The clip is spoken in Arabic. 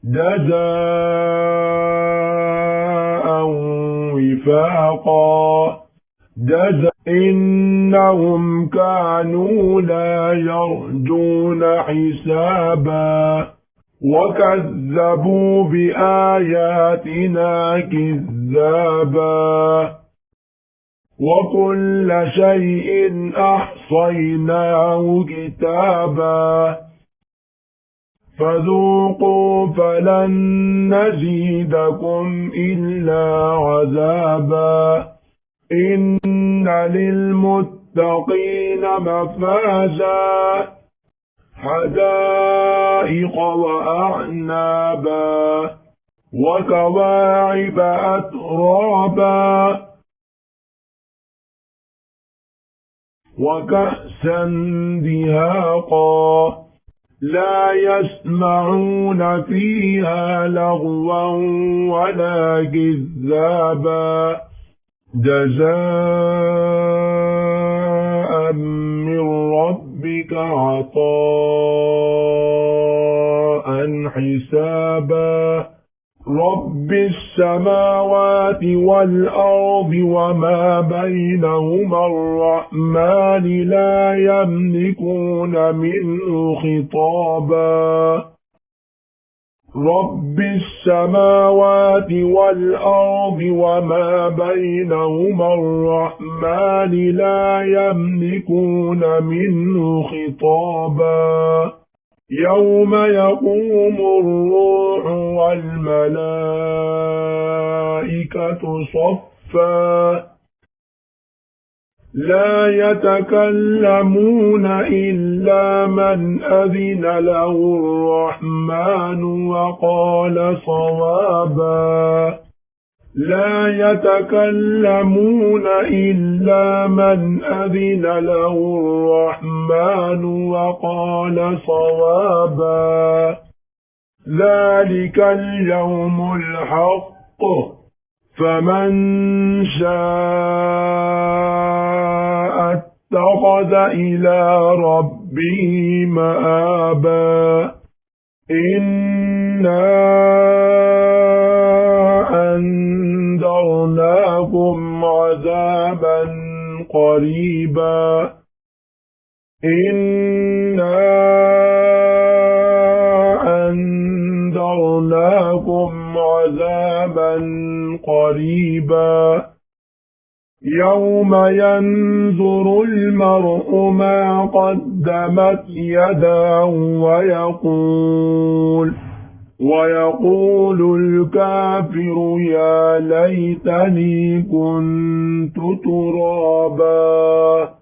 جزاء وفاقا إنهم كانوا لا يرجون حسابا وكذبوا بآياتنا كذابا وكل شيء أحصيناه كتابا فذوقوا فلن نزيدكم إلا عذابا إن للمتقين مفازا حدائق وأعنابا وكواعب أترابا وكأسا دهاقا لا يسمعون فيها لغوا ولا كذابا جزاء من ربك عطاء حسابا رب السماوات والأرض وما بينهما الرحمن لا يملكون منه خطابا رب السماوات والأرض وما بينهما الرحمن لا يملكون منه خطابا يوم يقوم الروح والملائكة صفا لا يتكلمون إلا من أذن له الرحمن وقال صوابا لا يتكلمون إلا من أذن له الرحمن وقال صوابا ذلك اليوم الحق فمن شاء اتخذ إلى ربه مآبا إنا أنذرناكم عذابا قريبا إنا أنذرناكم عذابا قريبا يوم ينظر المرء ما قدمت يداه ويقول الكافر يا ليتني كنت ترابا